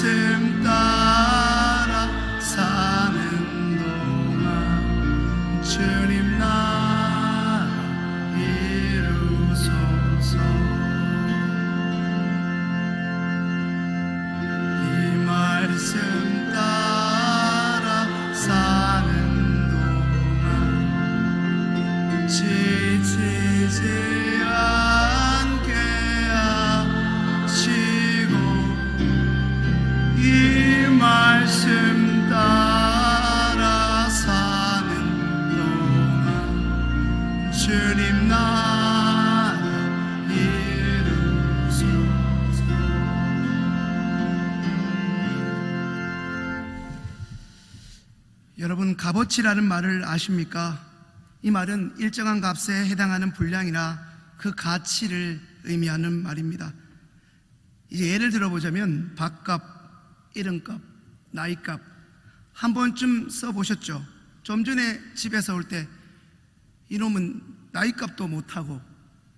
말씀 따라 사는 동안 주님 나라 이루소서. 이 말씀 따라 사는 동안 지치지 않게 하시고, 이 말씀 따라 사는 동안 주님 나라 이루소서. 여러분, 값어치라는 말을 아십니까? 이 말은 일정한 값에 해당하는 분량이나 그 가치를 의미하는 말입니다. 이제 예를 들어보자면 밥값, 이름값, 나이값 한 번쯤 써보셨죠? 좀 전에 집에서 올 때 이놈은 나이값도 못하고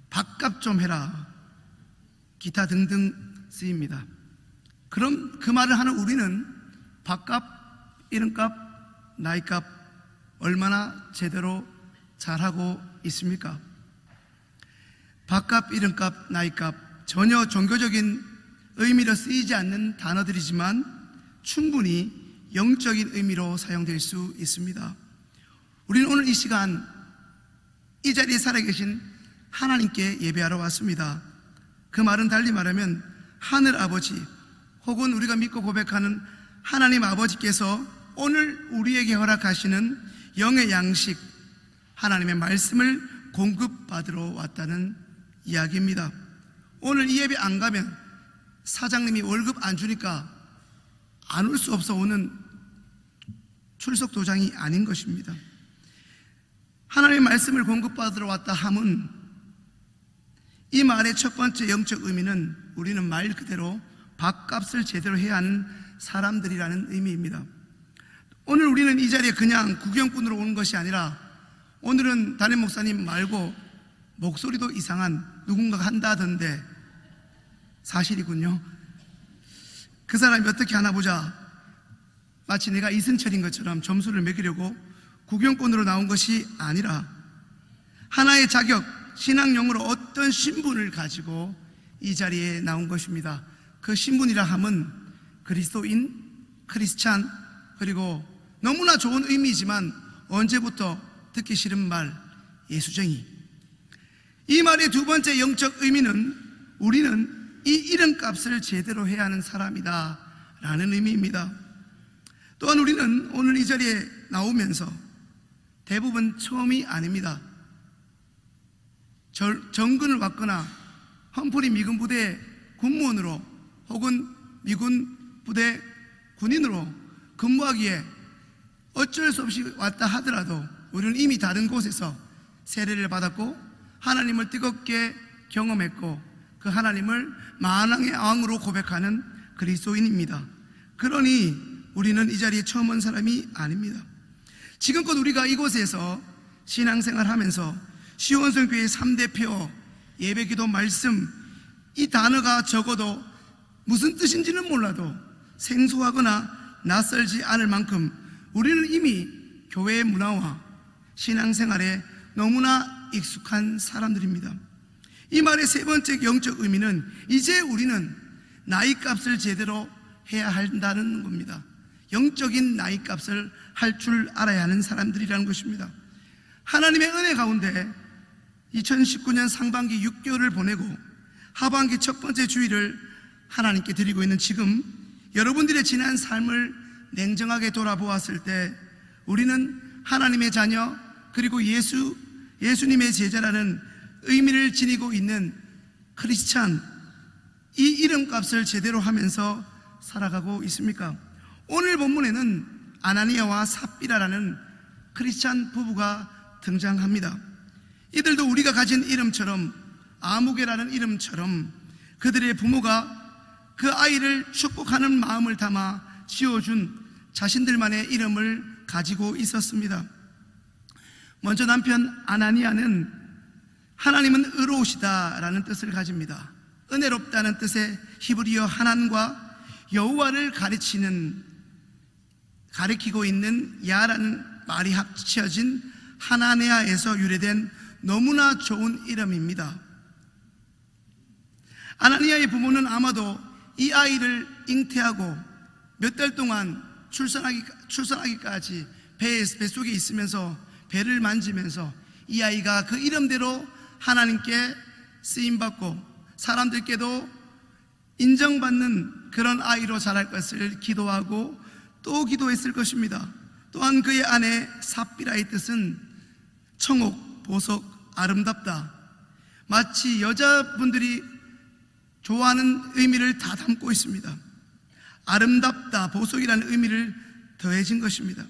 밥값 좀 해라, 기타 등등 쓰입니다. 그럼 그 말을 하는 우리는 밥값, 이름값, 나이값 얼마나 제대로 잘하고 있습니까? 밥값, 이름값, 나이값 전혀 종교적인 의미로 쓰이지 않는 단어들이지만 충분히 영적인 의미로 사용될 수 있습니다. 우리는 오늘 이 시간 이 자리에 살아계신 하나님께 예배하러 왔습니다. 그 말은 달리 말하면 하늘 아버지, 혹은 우리가 믿고 고백하는 하나님 아버지께서 오늘 우리에게 허락하시는 영의 양식, 하나님의 말씀을 공급받으러 왔다는 이야기입니다. 오늘 이 예배 안 가면 사장님이 월급 안 주니까 안 올 수 없어 오는 출석 도장이 아닌 것입니다. 하나님의 말씀을 공급받으러 왔다 함은, 이 말의 첫 번째 영적 의미는 우리는 말 그대로 밥값을 제대로 해야 하는 사람들이라는 의미입니다. 오늘 우리는 이 자리에 그냥 구경꾼으로 오는 것이 아니라, 오늘은 담임 목사님 말고 목소리도 이상한 누군가가 한다던데 사실이군요. 그 사람이 어떻게 하나 보자, 마치 내가 이승철인 것처럼 점수를 매기려고 구경꾼으로 나온 것이 아니라 하나의 자격, 신앙용어로 어떤 신분을 가지고 이 자리에 나온 것입니다. 그 신분이라 함은 그리스도인, 크리스찬, 그리고 너무나 좋은 의미이지만 언제부터 듣기 싫은 말, 예수쟁이. 이 말의 두 번째 영적 의미는 우리는 이 이름값을 제대로 해야 하는 사람이다 라는 의미입니다. 또한 우리는 오늘 이 자리에 나오면서 대부분 처음이 아닙니다. 정근을 왔거나 험프리 미군 부대 군무원으로 혹은 미군 부대 군인으로 근무하기에 어쩔 수 없이 왔다 하더라도 우리는 이미 다른 곳에서 세례를 받았고 하나님을 뜨겁게 경험했고 그 하나님을 만왕의 왕으로 고백하는 그리스도인입니다. 그러니 우리는 이 자리에 처음 온 사람이 아닙니다. 지금껏 우리가 이곳에서 신앙생활 하면서 시온성교회 3대 표, 예배기도, 말씀, 이 단어가 적어도 무슨 뜻인지는 몰라도 생소하거나 낯설지 않을 만큼 우리는 이미 교회의 문화와 신앙생활에 너무나 익숙한 사람들입니다. 이 말의 세 번째 영적 의미는 이제 우리는 나이값을 제대로 해야 한다는 겁니다. 영적인 나이값을 할 줄 알아야 하는 사람들이라는 것입니다. 하나님의 은혜 가운데 2019년 상반기 6개월을 보내고 하반기 첫 번째 주일을 하나님께 드리고 있는 지금 여러분들의 지난 삶을 냉정하게 돌아보았을 때 우리는 하나님의 자녀 그리고 예수님의 제자라는 의미를 지니고 있는 크리스찬, 이 이름값을 제대로 하면서 살아가고 있습니까? 오늘 본문에는 아나니아와 삽비라라는 크리스찬 부부가 등장합니다. 이들도 우리가 가진 이름처럼, 아무개라는 이름처럼 그들의 부모가 그 아이를 축복하는 마음을 담아 지어준 자신들만의 이름을 가지고 있었습니다. 먼저 남편 아나니아는 하나님은 의로우시다 라는 뜻을 가집니다. 은혜롭다는 뜻의 히브리어 하난과 여호와를 가리키고 있는 야라는 말이 합쳐진 하나네아에서 유래된 너무나 좋은 이름입니다. 아나니아의 부모는 아마도 이 아이를 잉태하고 몇 달 동안 출산하기까지 뱃속에 있으면서 배를 만지면서 이 아이가 그 이름대로 하나님께 쓰임받고 사람들께도 인정받는 그런 아이로 자랄 것을 기도하고 또 기도했을 것입니다. 또한 그의 아내 삽비라의 뜻은 청옥, 보석, 아름답다, 마치 여자분들이 좋아하는 의미를 다 담고 있습니다. 아름답다, 보석이라는 의미를 더해진 것입니다.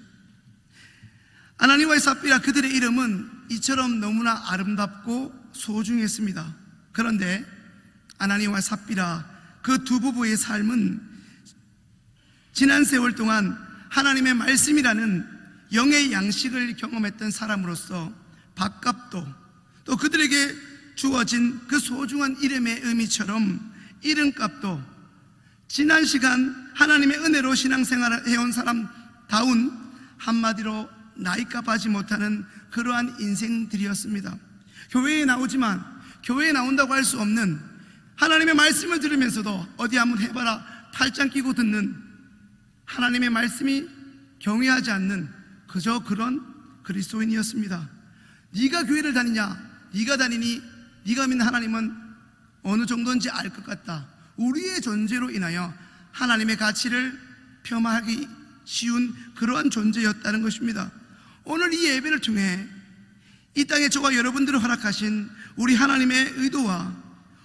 아나니아와 삽비라, 그들의 이름은 이처럼 너무나 아름답고 소중했습니다. 그런데 아나니아와 삽비라, 그 두 부부의 삶은 지난 세월 동안 하나님의 말씀이라는 영의 양식을 경험했던 사람으로서 밥값도 또 그들에게 주어진 그 소중한 이름의 의미처럼 이름값도 지난 시간 하나님의 은혜로 신앙생활을 해온 사람다운 한마디로 나이값하지 못하는 그러한 인생들이었습니다. 교회에 나오지만 교회에 나온다고 할 수 없는, 하나님의 말씀을 들으면서도 어디 한번 해봐라 팔짱 끼고 듣는, 하나님의 말씀이 경외하지 않는 그저 그런 그리스도인이었습니다. 네가 교회를 다니냐, 네가 다니니 네가 믿는 하나님은 어느 정도인지 알 것 같다. 우리의 존재로 인하여 하나님의 가치를 폄하하기 쉬운 그러한 존재였다는 것입니다. 오늘 이 예배를 통해 이 땅에 저와 여러분들을 허락하신 우리 하나님의 의도와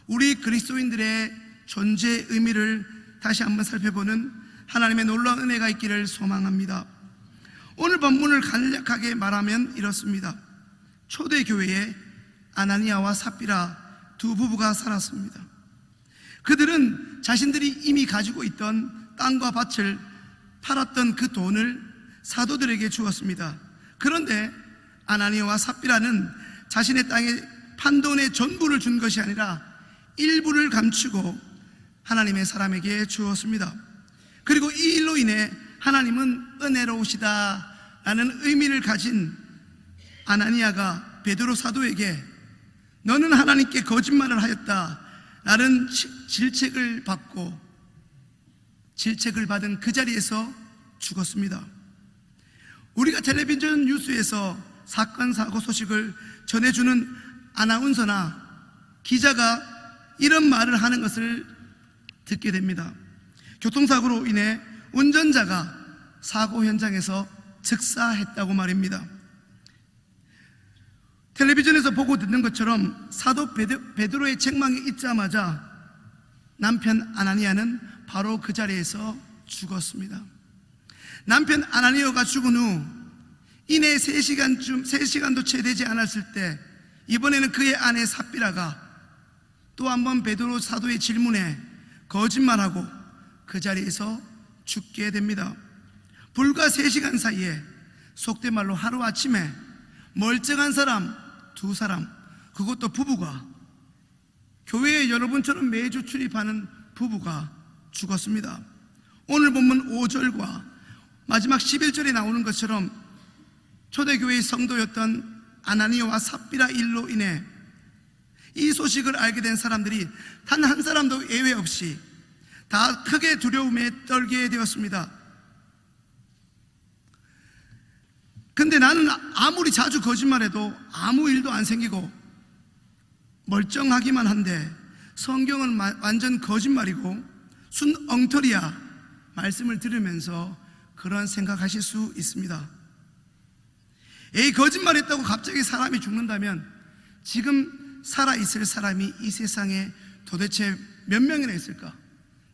우리 그리스도인들의 존재의 의미를 다시 한번 살펴보는 하나님의 놀라운 은혜가 있기를 소망합니다. 오늘 본문을 간략하게 말하면 이렇습니다. 초대교회에 아나니아와 삽비라 두 부부가 살았습니다. 그들은 자신들이 이미 가지고 있던 땅과 밭을 팔았던 그 돈을 사도들에게 주었습니다. 그런데 아나니아와 삽비라는 자신의 땅에 판 돈의 전부를 준 것이 아니라 일부를 감추고 하나님의 사람에게 주었습니다. 그리고 이 일로 인해 하나님은 은혜로우시다 라는 의미를 가진 아나니아가 베드로 사도에게 너는 하나님께 거짓말을 하였다 라는 질책을 받은 그 자리에서 죽었습니다. 우리가 텔레비전 뉴스에서 사건 사고 소식을 전해주는 아나운서나 기자가 이런 말을 하는 것을 듣게 됩니다. 교통사고로 인해 운전자가 사고 현장에서 즉사했다고 말입니다. 텔레비전에서 보고 듣는 것처럼 사도 베드로의 책망에 있자마자 남편 아나니아는 바로 그 자리에서 죽었습니다. 남편 아나니아가 죽은 후 이내 3시간도 채 되지 않았을 때 이번에는 그의 아내 삽비라가 또 한 번 베드로 사도의 질문에 거짓말하고 그 자리에서 죽게 됩니다. 불과 3시간 사이에 속된 말로 하루아침에 멀쩡한 사람 두 사람, 그것도 부부가, 교회에 여러분처럼 매주 출입하는 부부가 죽었습니다. 오늘 본문 5절과 마지막 11절에 나오는 것처럼 초대교회의 성도였던 아나니아와 삽비라 일로 인해 이 소식을 알게 된 사람들이 단 한 사람도 예외 없이 다 크게 두려움에 떨게 되었습니다. 근데 나는 아무리 자주 거짓말해도 아무 일도 안 생기고 멀쩡하기만 한데 성경은 완전 거짓말이고 순 엉터리야 말씀을 들으면서 그런 생각하실 수 있습니다. 에이, 거짓말했다고 갑자기 사람이 죽는다면 지금 살아있을 사람이 이 세상에 도대체 몇 명이나 있을까?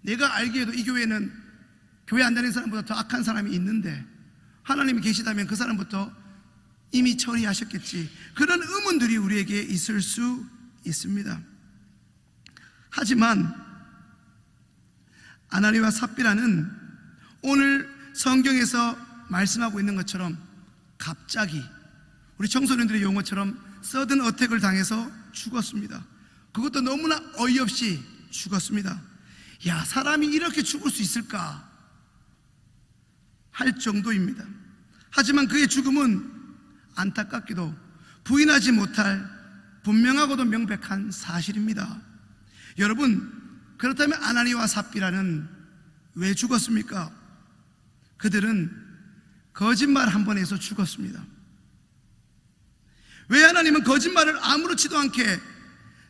내가 알기에도 이 교회는 교회 안 다니는 사람보다 더 악한 사람이 있는데 하나님이 계시다면 그 사람부터 이미 처리하셨겠지. 그런 의문들이 우리에게 있을 수 있습니다. 하지만 아나니아와 삽비라는 오늘 성경에서 말씀하고 있는 것처럼 갑자기 우리 청소년들의 용어처럼 서든 어택을 당해서 죽었습니다. 그것도 너무나 어이없이 죽었습니다. 야, 사람이 이렇게 죽을 수 있을까 할 정도입니다. 하지만 그의 죽음은 안타깝게도 부인하지 못할 분명하고도 명백한 사실입니다. 여러분, 그렇다면 아나니와 삽비라는 왜 죽었습니까? 그들은 거짓말 한 번 해서 죽었습니다. 왜 하나님은 거짓말을 아무렇지도 않게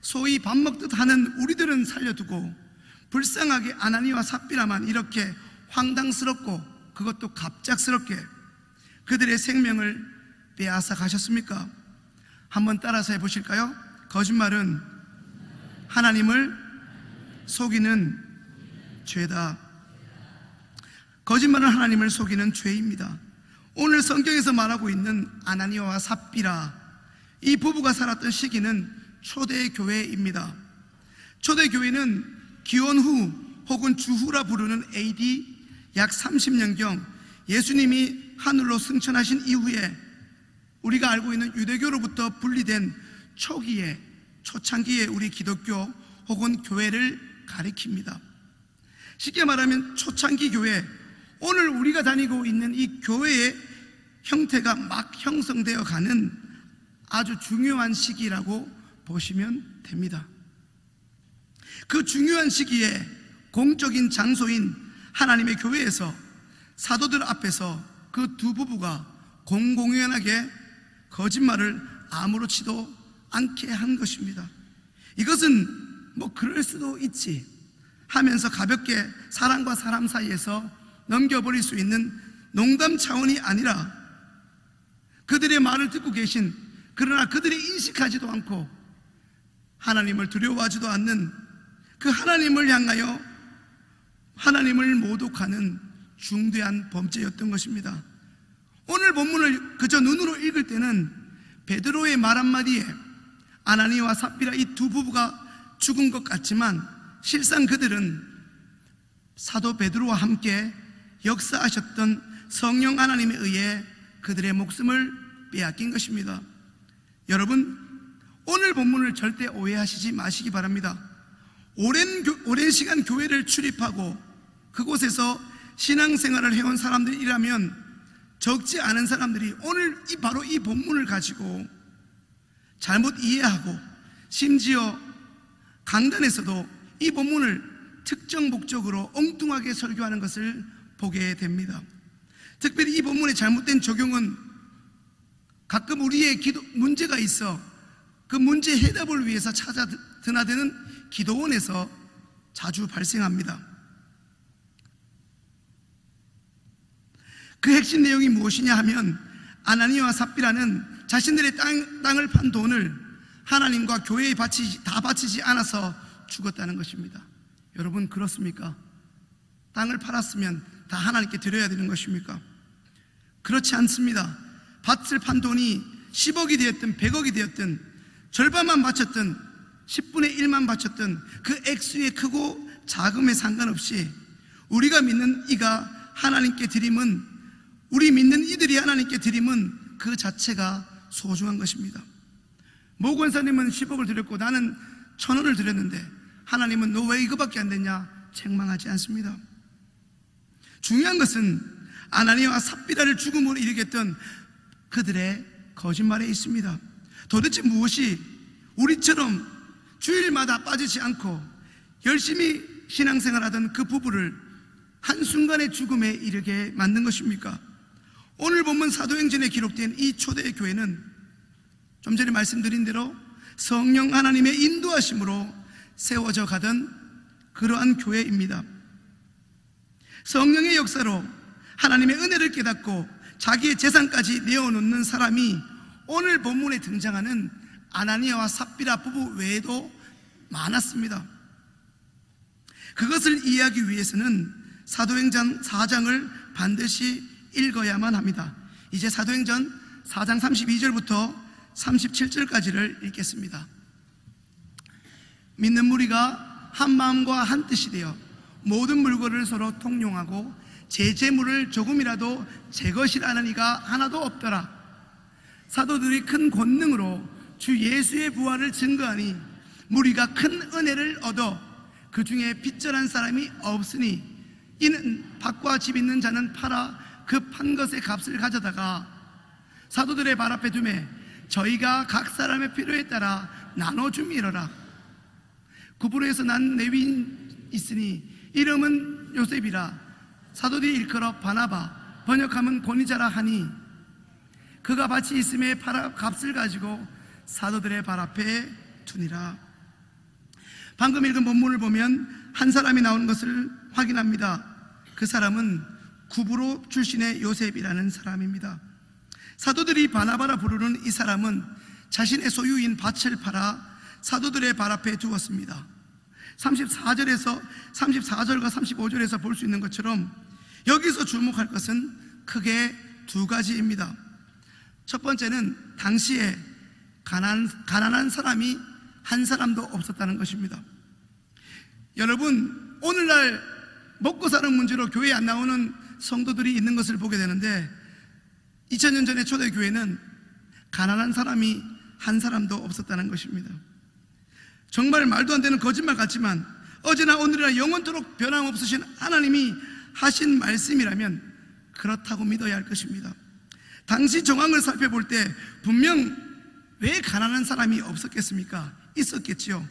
소위 밥 먹듯 하는 우리들은 살려두고 불쌍하게 아나니와 삽비라만 이렇게 황당스럽고 그것도 갑작스럽게 그들의 생명을 빼앗아 가셨습니까? 한번 따라서 해보실까요? 거짓말은 하나님을 속이는 죄다. 거짓말은 하나님을 속이는 죄입니다. 오늘 성경에서 말하고 있는 아나니아와 삽비라, 이 부부가 살았던 시기는 초대교회입니다. 초대교회는 기원 후 혹은 주후라 부르는 AD 약 30년경 예수님이 하늘로 승천하신 이후에 우리가 알고 있는 유대교로부터 분리된 초기에, 초창기에 우리 기독교 혹은 교회를 가리킵니다. 쉽게 말하면 초창기 교회, 오늘 우리가 다니고 있는 이 교회의 형태가 막 형성되어 가는 아주 중요한 시기라고 보시면 됩니다. 그 중요한 시기에 공적인 장소인 하나님의 교회에서 사도들 앞에서 그 두 부부가 공공연하게 거짓말을 아무렇지도 않게 한 것입니다. 이것은 뭐 그럴 수도 있지 하면서 가볍게 사람과 사람 사이에서 넘겨버릴 수 있는 농담 차원이 아니라 그들의 말을 듣고 계신, 그러나 그들이 인식하지도 않고 하나님을 두려워하지도 않는 그 하나님을 향하여 하나님을 모독하는 중대한 범죄였던 것입니다. 오늘 본문을 그저 눈으로 읽을 때는 베드로의 말 한마디에 아나니와 삽비라 이 두 부부가 죽은 것 같지만 실상 그들은 사도 베드로와 함께 역사하셨던 성령 하나님에 의해 그들의 목숨을 빼앗긴 것입니다. 여러분, 오늘 본문을 절대 오해하시지 마시기 바랍니다. 오랜 시간 교회를 출입하고 그곳에서 신앙생활을 해온 사람들이라면 적지 않은 사람들이 오늘 바로 이 본문을 가지고 잘못 이해하고 심지어 강단에서도 이 본문을 특정 목적으로 엉뚱하게 설교하는 것을 보게 됩니다. 특별히 이 본문의 잘못된 적용은 가끔 우리의 문제가 있어 그 문제 해답을 위해서 찾아 드나드는 기도원에서 자주 발생합니다. 그 핵심 내용이 무엇이냐 하면 아나니아와 삽비라는 자신들의 땅을 판 돈을 하나님과 교회에 다 바치지 않아서 죽었다는 것입니다. 여러분, 그렇습니까? 땅을 팔았으면 다 하나님께 드려야 되는 것입니까? 그렇지 않습니다. 밭을 판 돈이 10억이 되었든 100억이 되었든 절반만 바쳤든 10분의 1만 바쳤든 그 액수의 크고 작음에 상관없이 우리가 믿는 이가 하나님께 드림은, 우리 믿는 이들이 하나님께 드림은 그 자체가 소중한 것입니다. 모 권사님은 10억을 드렸고 나는 1,000원을 드렸는데 하나님은 너 왜 이거밖에 안 됐냐 책망하지 않습니다. 중요한 것은 아나니아와 삽비라를 죽음으로 이르게 했던 그들의 거짓말에 있습니다. 도대체 무엇이 우리처럼 주일마다 빠지지 않고 열심히 신앙생활하던 그 부부를 한순간의 죽음에 이르게 만든 것입니까? 오늘 본문 사도행전에 기록된 이 초대교회는 좀 전에 말씀드린 대로 성령 하나님의 인도하심으로 세워져 가던 그러한 교회입니다. 성령의 역사로 하나님의 은혜를 깨닫고 자기의 재산까지 내어놓는 사람이 오늘 본문에 등장하는 아나니아와 삽비라 부부 외에도 많았습니다. 그것을 이해하기 위해서는 사도행전 4장을 반드시 읽어야만 합니다. 이제 사도행전 4장 32절부터 37절까지를 읽겠습니다. 믿는 무리가 한 마음과 한 뜻이 되어 모든 물건을 서로 통용하고 제 재물을 조금이라도 제 것이라는 이가 하나도 없더라. 사도들이 큰 권능으로 주 예수의 부활을 증거하니 무리가 큰 은혜를 얻어 그 중에 빚전한 사람이 없으니 이는 밭과 집 있는 자는 팔아 그 판 것의 값을 가져다가 사도들의 발 앞에 두매 저희가 각 사람의 필요에 따라 나눠줌이러라. 구브로에서 난 레위인 있으니 이름은 요셉이라. 사도들이 일컬어 바나바, 번역하면 권위자라 하니 그가 밭이 있음에 팔아 값을 가지고 사도들의 발 앞에 두니라. 방금 읽은 본문을 보면 한 사람이 나오는 것을 확인합니다. 그 사람은 구브로 출신의 요셉이라는 사람입니다. 사도들이 바나바라 부르는 이 사람은 자신의 소유인 밭을 팔아 사도들의 발 앞에 두었습니다. 34절과 35절에서 볼 수 있는 것처럼 여기서 주목할 것은 크게 두 가지입니다. 첫 번째는 당시에 가난한 사람이 한 사람도 없었다는 것입니다. 여러분, 오늘날 먹고 사는 문제로 교회에 안 나오는 성도들이 있는 것을 보게 되는데 2000년 전의 초대교회는 가난한 사람이 한 사람도 없었다는 것입니다. 정말 말도 안 되는 거짓말 같지만 어제나 오늘이나 영원토록 변함없으신 하나님이 하신 말씀이라면 그렇다고 믿어야 할 것입니다. 당시 정황을 살펴볼 때 분명 왜 가난한 사람이 없었겠습니까? 있었겠지요.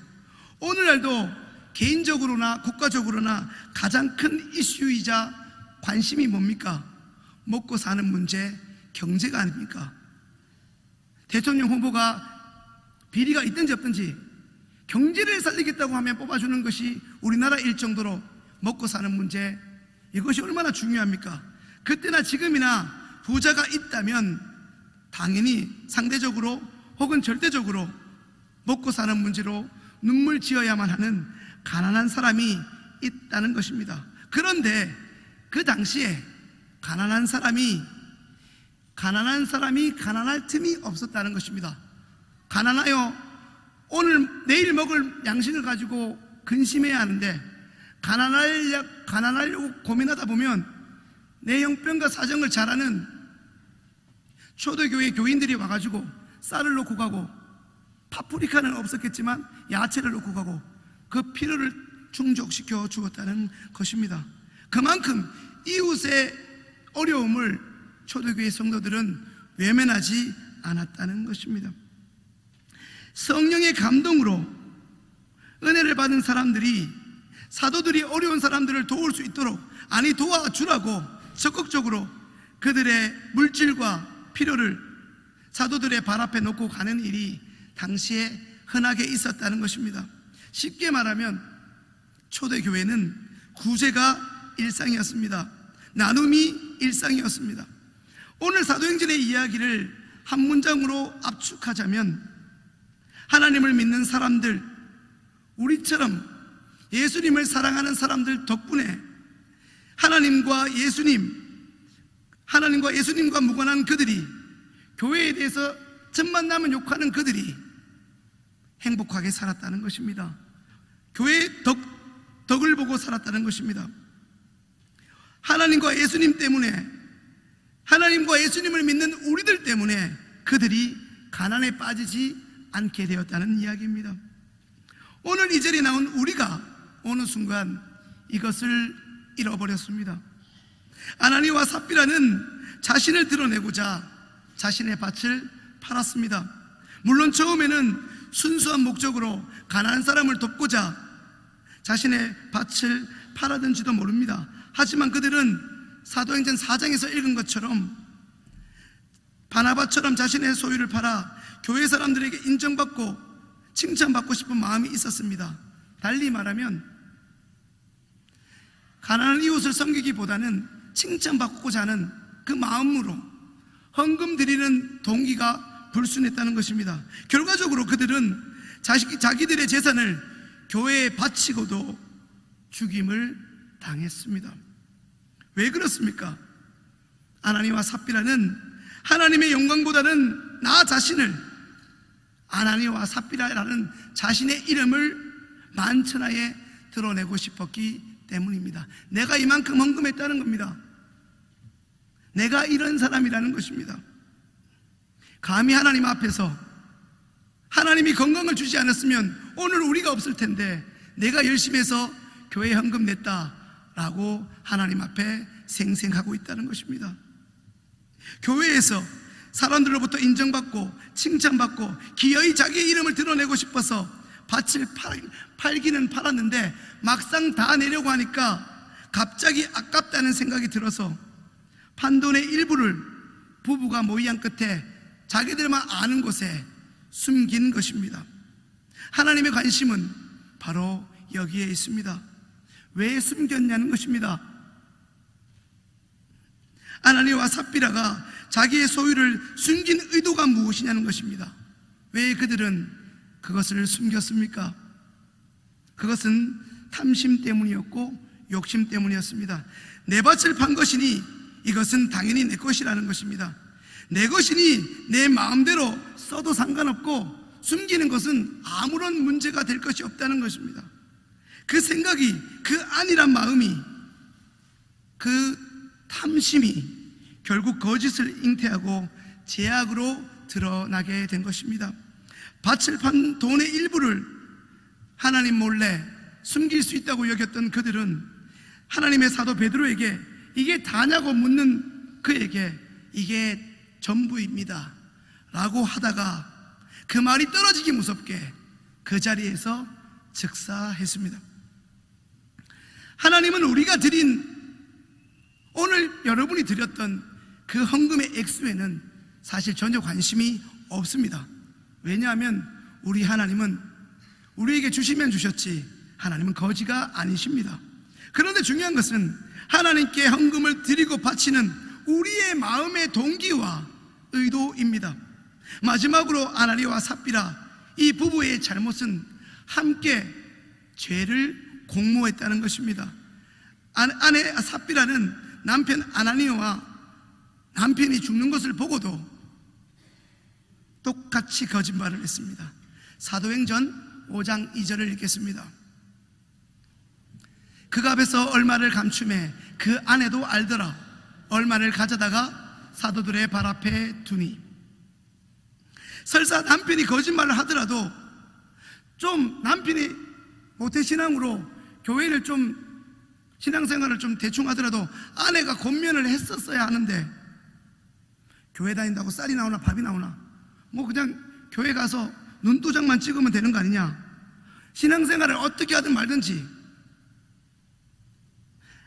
오늘날도 개인적으로나 국가적으로나 가장 큰 이슈이자 관심이 뭡니까? 먹고 사는 문제, 경제가 아닙니까? 대통령 후보가 비리가 있든지 없든지 경제를 살리겠다고 하면 뽑아주는 것이 우리나라 일 정도로 먹고 사는 문제, 이것이 얼마나 중요합니까? 그때나 지금이나 부자가 있다면 당연히 상대적으로 혹은 절대적으로 먹고 사는 문제로 눈물 지어야만 하는 가난한 사람이 있다는 것입니다. 그런데 그 당시에 가난한 사람이 가난할 틈이 없었다는 것입니다. 가난하여 오늘 내일 먹을 양식을 가지고 근심해야 하는데 가난하려고 고민하다 보면 내 형편과 사정을 잘 아는 초대교회 교인들이 와가지고 쌀을 놓고 가고, 파프리카는 없었겠지만 야채를 놓고 가고 그 필요를 충족시켜 주었다는 것입니다. 그만큼 이웃의 어려움을 초대교회 성도들은 외면하지 않았다는 것입니다. 성령의 감동으로 은혜를 받은 사람들이 사도들이 어려운 사람들을 도울 수 있도록, 아니 도와주라고 적극적으로 그들의 물질과 필요를 사도들의 발 앞에 놓고 가는 일이 당시에 흔하게 있었다는 것입니다. 쉽게 말하면 초대교회는 구제가 일상이었습니다. 나눔이 일상이었습니다. 오늘 사도행전의 이야기를 한 문장으로 압축하자면 하나님을 믿는 사람들, 우리처럼 예수님을 사랑하는 사람들 덕분에 하나님과 예수님과 무관한 그들이, 교회에 대해서 젖만 나면 욕하는 그들이 행복하게 살았다는 것입니다. 교회의 덕을 보고 살았다는 것입니다. 하나님과 예수님 때문에, 하나님과 예수님을 믿는 우리들 때문에 그들이 가난에 빠지지 않게 되었다는 이야기입니다. 오늘 이 절에 나온 우리가 어느 순간 이것을 잃어버렸습니다. 아나니와 삽비라는 자신을 드러내고자 자신의 밭을 팔았습니다. 물론 처음에는 순수한 목적으로 가난한 사람을 돕고자 자신의 밭을 팔았는지도 모릅니다. 하지만 그들은 사도행전 4장에서 읽은 것처럼 바나바처럼 자신의 소유를 팔아 교회 사람들에게 인정받고 칭찬받고 싶은 마음이 있었습니다. 달리 말하면 가난한 이웃을 섬기기보다는 칭찬받고자 하는 그 마음으로 헌금 드리는 동기가 불순했다는 것입니다. 결과적으로 그들은 자기들의 재산을 교회에 바치고도 죽임을 당했습니다. 왜 그렇습니까? 아나니와 삽비라는 하나님의 영광보다는 나 자신을, 아나니와 삽비라라는 자신의 이름을 만천하에 드러내고 싶었기 때문입니다. 내가 이만큼 헌금했다는 겁니다. 내가 이런 사람이라는 것입니다. 감히 하나님 앞에서, 하나님이 건강을 주지 않았으면 오늘 우리가 없을 텐데 내가 열심히 해서 교회 헌금 냈다라고 하나님 앞에 생생하고 있다는 것입니다. 교회에서 사람들로부터 인정받고 칭찬받고 기어이 자기의 이름을 드러내고 싶어서 밭을 팔기는 팔았는데 막상 다 내려고 하니까 갑자기 아깝다는 생각이 들어서 판돈의 일부를 부부가 모의한 끝에 자기들만 아는 곳에 숨긴 것입니다. 하나님의 관심은 바로 여기에 있습니다. 왜 숨겼냐는 것입니다. 아나니아와 삽비라가 자기의 소유를 숨긴 의도가 무엇이냐는 것입니다. 왜 그들은 그것을 숨겼습니까? 그것은 탐심 때문이었고 욕심 때문이었습니다. 내 밭을 판 것이니 이것은 당연히 내 것이라는 것입니다. 내 것이니 내 마음대로 써도 상관없고 숨기는 것은 아무런 문제가 될 것이 없다는 것입니다. 그 생각이, 그 안일한 마음이, 그 탐심이 결국 거짓을 잉태하고 제약으로 드러나게 된 것입니다. 밭을 판 돈의 일부를 하나님 몰래 숨길 수 있다고 여겼던 그들은 하나님의 사도 베드로에게 이게 다냐고 묻는 그에게 이게 전부입니다 라고 하다가 그 말이 떨어지기 무섭게 그 자리에서 즉사했습니다. 하나님은 우리가 드린, 오늘 여러분이 드렸던 그 헌금의 액수에는 사실 전혀 관심이 없습니다. 왜냐하면 우리 하나님은 우리에게 주시면 주셨지 하나님은 거지가 아니십니다. 그런데 중요한 것은 하나님께 헌금을 드리고 바치는 우리의 마음의 동기와 의도입니다. 마지막으로 아나니아와 삽비라, 이 부부의 잘못은 함께 죄를 공모했다는 것입니다. 아내 삽비라는 남편 아나니아와 남편이 죽는 것을 보고도 똑같이 거짓말을 했습니다. 사도행전 5장 2절을 읽겠습니다. 그가 앞에서 얼마를 감춤해 그 아내도 알더라. 얼마를 가져다가 사도들의 발 앞에 두니. 설사 남편이 거짓말을 하더라도 좀 남편이 모태신앙으로 교회를 좀 신앙생활을 좀 대충 하더라도 아내가 권면을 했었어야 하는데, 교회 다닌다고 쌀이 나오나 밥이 나오나 뭐 그냥 교회 가서 눈도장만 찍으면 되는 거 아니냐, 신앙생활을 어떻게 하든 말든지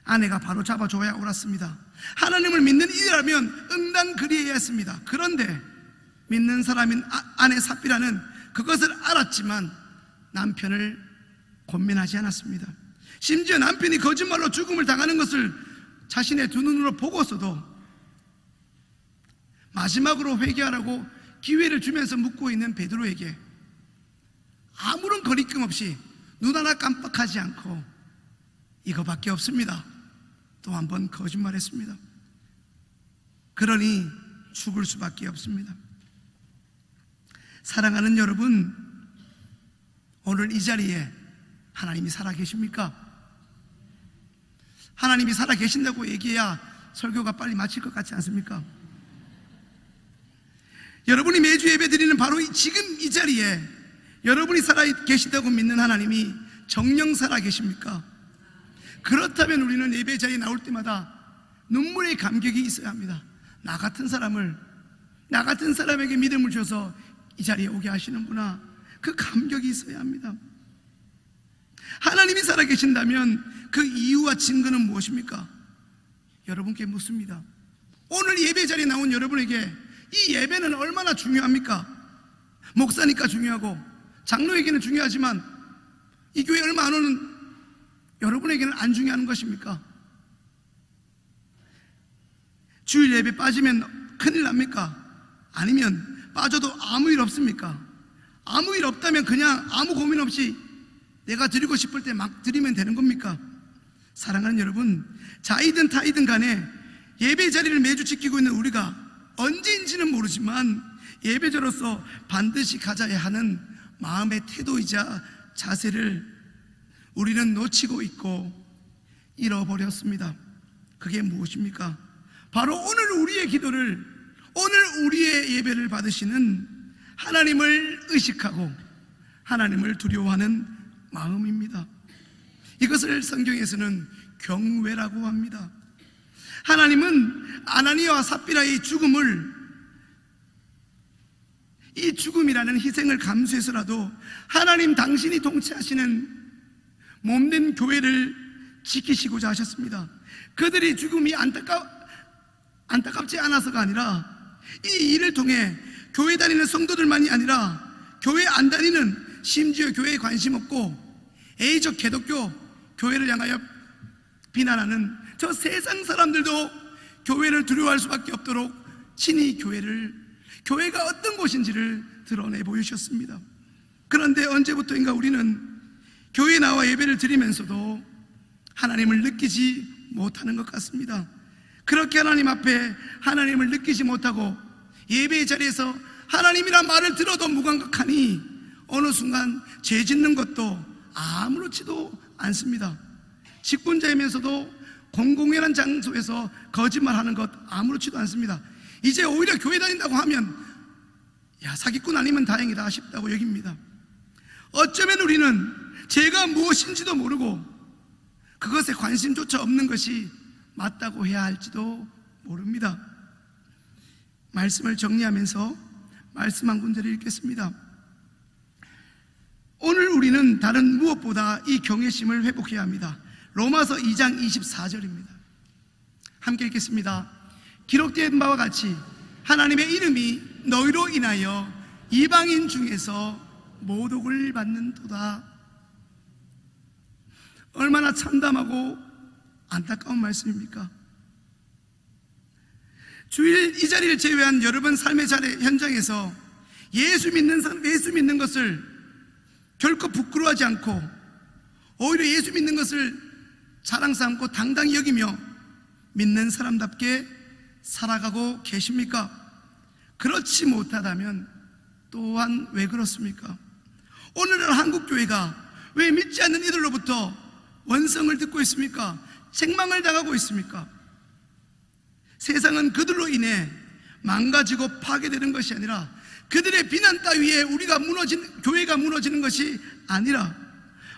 아내가 바로 잡아줘야 옳았습니다. 하나님을 믿는 이라면 응당 그리해야 했습니다. 그런데 믿는 사람인 아내 삽비라는 그것을 알았지만 남편을 권면하지 않았습니다. 심지어 남편이 거짓말로 죽음을 당하는 것을 자신의 두 눈으로 보고서도 마지막으로 회개하라고 기회를 주면서 묻고 있는 베드로에게 아무런 거리낌 없이 눈 하나 깜빡하지 않고 이거밖에 없습니다. 또 한 번 거짓말했습니다. 그러니 죽을 수밖에 없습니다. 사랑하는 여러분, 오늘 이 자리에 하나님이 살아계십니까? 하나님이 살아계신다고 얘기해야 설교가 빨리 마칠 것 같지 않습니까? 여러분이 매주 예배 드리는 바로 지금 이 자리에 여러분이 살아계신다고 믿는 하나님이 정녕 살아계십니까? 그렇다면 우리는 예배 자리에 나올 때마다 눈물의 감격이 있어야 합니다. 나 같은 사람에게 믿음을 줘서 이 자리에 오게 하시는구나, 그 감격이 있어야 합니다. 하나님이 살아계신다면 그 이유와 증거는 무엇입니까? 여러분께 묻습니다. 오늘 예배 자리에 나온 여러분에게 이 예배는 얼마나 중요합니까? 목사니까 중요하고 장로에게는 중요하지만 이 교회 얼마 안 오는 여러분에게는 안 중요한 것입니까? 주일 예배 빠지면 큰일 납니까? 아니면 빠져도 아무 일 없습니까? 아무 일 없다면 그냥 아무 고민 없이 내가 드리고 싶을 때 막 드리면 되는 겁니까? 사랑하는 여러분, 자이든 타이든 간에 예배 자리를 매주 지키고 있는 우리가 언제인지는 모르지만 예배자로서 반드시 가져야 하는 마음의 태도이자 자세를 우리는 놓치고 있고 잃어버렸습니다. 그게 무엇입니까? 바로 오늘 우리의 기도를, 오늘 우리의 예배를 받으시는 하나님을 의식하고 하나님을 두려워하는 마음입니다. 이것을 성경에서는 경외라고 합니다. 하나님은 아나니아와 삽비라의 이 죽음이라는 희생을 감수해서라도 하나님 당신이 통치하시는 몸된 교회를 지키시고자 하셨습니다. 그들이 죽음이 안타깝지 않아서가 아니라 이 일을 통해 교회 다니는 성도들만이 아니라 교회 안 다니는, 심지어 교회에 관심 없고 A적 개독교, 교회를 향하여 비난하는 저 세상 사람들도 교회를 두려워할 수밖에 없도록 친히 교회가 어떤 곳인지를 드러내 보이셨습니다. 그런데 언제부터인가 우리는 교회에 나와 예배를 드리면서도 하나님을 느끼지 못하는 것 같습니다. 그렇게 하나님 앞에 하나님을 느끼지 못하고 예배의 자리에서 하나님이란 말을 들어도 무감각하니 어느 순간 죄 짓는 것도 아무렇지도 않습니다. 직분자이면서도 공공연한 장소에서 거짓말하는 것 아무렇지도 않습니다. 이제 오히려 교회 다닌다고 하면 사기꾼 아니면 다행이다 싶다고 여깁니다. 어쩌면 우리는 죄가 무엇인지도 모르고 그것에 관심조차 없는 것이 맞다고 해야 할지도 모릅니다. 말씀을 정리하면서 말씀 한 군데를 읽겠습니다. 오늘 우리는 다른 무엇보다 이 경외심을 회복해야 합니다. 로마서 2장 24절입니다. 함께 읽겠습니다. 기록된 바와 같이 하나님의 이름이 너희로 인하여 이방인 중에서 모독을 받는도다. 얼마나 참담하고 안타까운 말씀입니까? 주일 이 자리를 제외한 여러분 삶의 현장에서 예수 믿는 것을 결코 부끄러워하지 않고 오히려 예수 믿는 것을 자랑 삼고 당당히 여기며 믿는 사람답게 살아가고 계십니까? 그렇지 못하다면 또한 왜 그렇습니까? 오늘날 한국교회가 왜 믿지 않는 이들로부터 원성을 듣고 있습니까? 책망을 당하고 있습니까? 세상은 그들로 인해 망가지고 파괴되는 것이 아니라 그들의 비난 따위에 교회가 무너지는 것이 아니라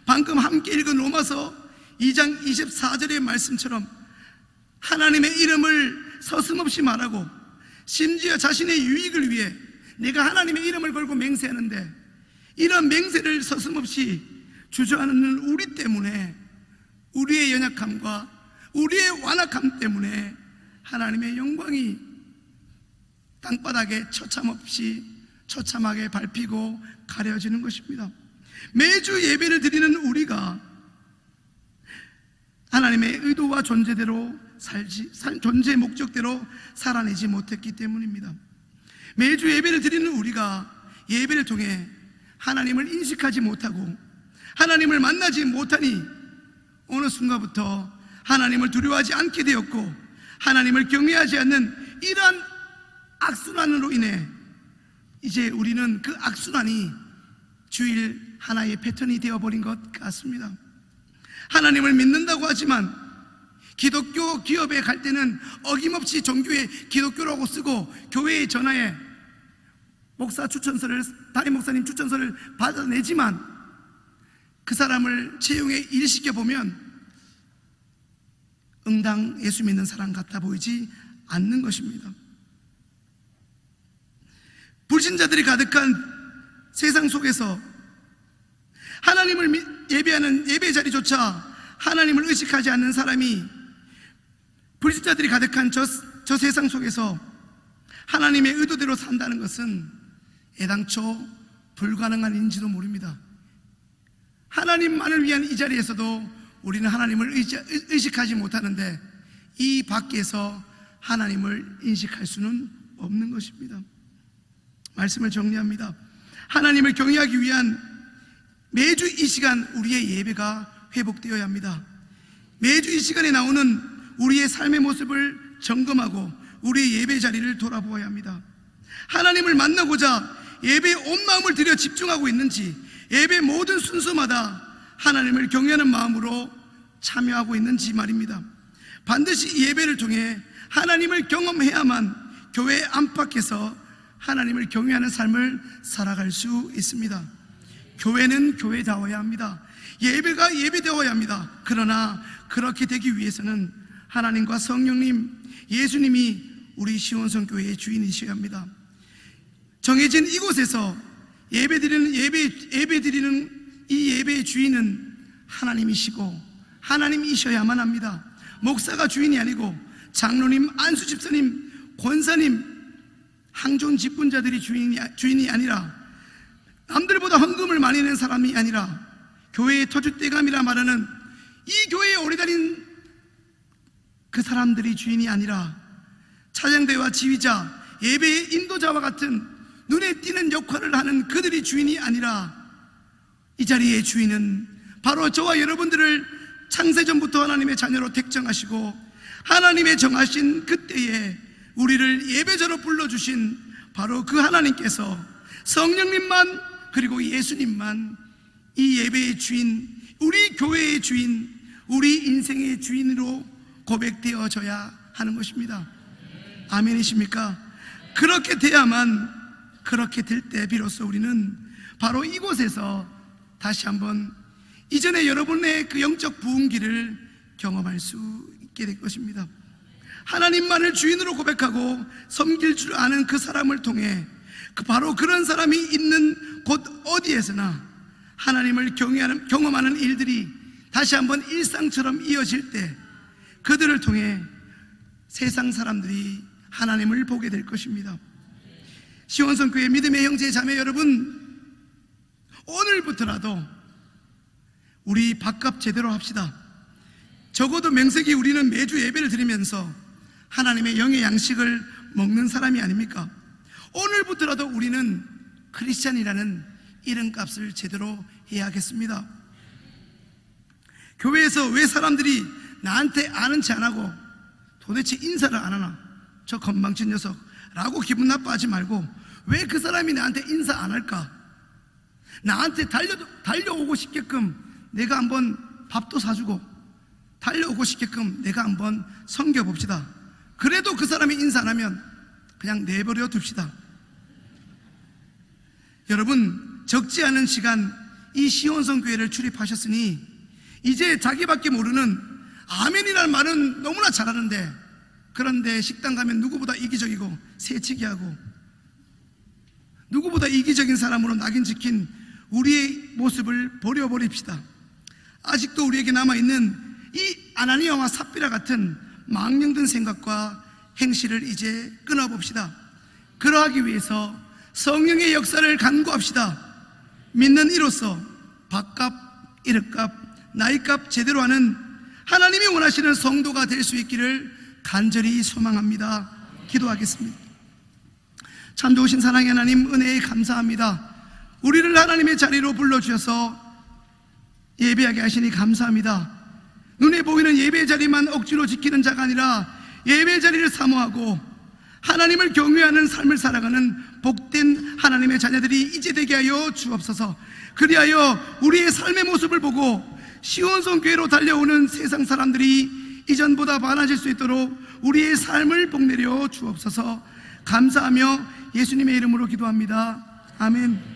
방금 함께 읽은 로마서 2장 24절의 말씀처럼 하나님의 이름을 서슴없이 말하고 심지어 자신의 유익을 위해 내가 하나님의 이름을 걸고 맹세하는데 이런 맹세를 서슴없이 주저하는 우리 때문에, 우리의 연약함과 우리의 완악함 때문에 하나님의 영광이 땅바닥에 처참하게 밟히고 가려지는 것입니다. 매주 예배를 드리는 우리가 하나님의 의도와 존재 목적대로 살아내지 못했기 때문입니다. 매주 예배를 드리는 우리가 예배를 통해 하나님을 인식하지 못하고 하나님을 만나지 못하니 어느 순간부터 하나님을 두려워하지 않게 되었고 하나님을 경외하지 않는 이러한 악순환으로 인해 이제 우리는 그 악순환이 주일 하나의 패턴이 되어버린 것 같습니다. 하나님을 믿는다고 하지만 기독교 기업에 갈 때는 어김없이 종교에 기독교라고 쓰고 교회에 전화해 담임 목사님 추천서를 받아내지만 그 사람을 채용에 일시켜보면 응당 예수 믿는 사람 같아 보이지 않는 것입니다. 불신자들이 가득한 세상 속에서 하나님을 예배하는 예배 자리조차 하나님을 의식하지 않는 사람이, 불신자들이 가득한 저 세상 속에서 하나님의 의도대로 산다는 것은 애당초 불가능한 일인지도 모릅니다. 하나님만을 위한 이 자리에서도 우리는 하나님을 의식하지 못하는데 이 밖에서 하나님을 인식할 수는 없는 것입니다. 말씀을 정리합니다. 하나님을 경외하기 위한 매주 이 시간 우리의 예배가 회복되어야 합니다. 매주 이 시간에 나오는 우리의 삶의 모습을 점검하고 우리의 예배 자리를 돌아보아야 합니다. 하나님을 만나고자 예배에 온 마음을 들여 집중하고 있는지, 예배 모든 순서마다 하나님을 경외하는 마음으로 참여하고 있는지 말입니다. 반드시 이 예배를 통해 하나님을 경험해야만 교회 안팎에서 하나님을 경외하는 삶을 살아갈 수 있습니다. 교회는 교회다워야 합니다. 예배가 예배되어야 합니다. 그러나 그렇게 되기 위해서는 하나님과 성령님, 예수님이 우리 시온성교회의 주인이셔야 합니다. 정해진 이곳에서 예배드리는 이 예배의 주인은 하나님이시고 하나님이셔야만 합니다. 목사가 주인이 아니고 장로님, 안수집사님, 권사님, 항존 직분자들이 주인이 아니라, 남들보다 헌금을 많이 낸 사람이 아니라, 교회의 터줏대감이라 말하는 이 교회에 오래 다닌 그 사람들이 주인이 아니라, 찬양대와 지휘자, 예배의 인도자와 같은 눈에 띄는 역할을 하는 그들이 주인이 아니라, 이 자리의 주인은 바로 저와 여러분들을 창세전부터 하나님의 자녀로 택정하시고 하나님의 정하신 그때에 우리를 예배자로 불러주신 바로 그 하나님께서 성령님만, 그리고 예수님만 이 예배의 주인, 우리 교회의 주인, 우리 인생의 주인으로 고백되어져야 하는 것입니다. 아멘이십니까? 그렇게 돼야만, 그렇게 될 때 비로소 우리는 바로 이곳에서 다시 한번 이전에 여러분의 그 영적 부흥기를 경험할 수 있게 될 것입니다. 하나님만을 주인으로 고백하고 섬길 줄 아는 그 사람을 통해 바로 그런 사람이 있는 곳 어디에서나 하나님을 경험하는 일들이 다시 한번 일상처럼 이어질 때 그들을 통해 세상 사람들이 하나님을 보게 될 것입니다. 시온성교회 믿음의 형제 자매 여러분, 오늘부터라도 우리 밥값 제대로 합시다. 적어도 명색이 우리는 매주 예배를 드리면서 하나님의 영의 양식을 먹는 사람이 아닙니까? 오늘부터라도 우리는 크리스찬이라는 이름값을 제대로 해야겠습니다. 교회에서 왜 사람들이 나한테 아는 체 안 하고 도대체 인사를 안 하나, 저 건방진 녀석 라고 기분 나빠하지 말고, 왜 그 사람이 나한테 인사 안 할까? 나한테 달려오고 싶게끔 내가 한번 밥도 사주고, 달려오고 싶게끔 내가 한번 섬겨봅시다. 그래도 그 사람이 인사 안 하면 그냥 내버려 둡시다. 여러분, 적지 않은 시간 이 시온성교회를 출입하셨으니 이제 자기밖에 모르는 아멘이라는 말은 너무나 잘하는데, 그런데 식당 가면 누구보다 이기적이고 새치기하고 누구보다 이기적인 사람으로 낙인 찍힌 우리의 모습을 버려버립시다. 아직도 우리에게 남아있는 이 아나니아와 삽비라 같은 망령된 생각과 행실을 이제 끊어봅시다. 그러하기 위해서 성령의 역사를 간구합시다. 믿는 이로써 밥값, 이름값, 나이값 제대로 하는 하나님이 원하시는 성도가 될 수 있기를 간절히 소망합니다. 기도하겠습니다. 참 좋으신 사랑의 하나님, 은혜에 감사합니다. 우리를 하나님의 자리로 불러주셔서 예배하게 하시니 감사합니다. 눈에 보이는 예배 자리만 억지로 지키는 자가 아니라 예배 자리를 사모하고 하나님을 경외하는 삶을 살아가는 복된 하나님의 자녀들이 이제 되게 하여 주옵소서. 그리하여 우리의 삶의 모습을 보고 시온성교회로 달려오는 세상 사람들이 이전보다 많아질 수 있도록 우리의 삶을 복내려 주옵소서. 감사하며 예수님의 이름으로 기도합니다. 아멘.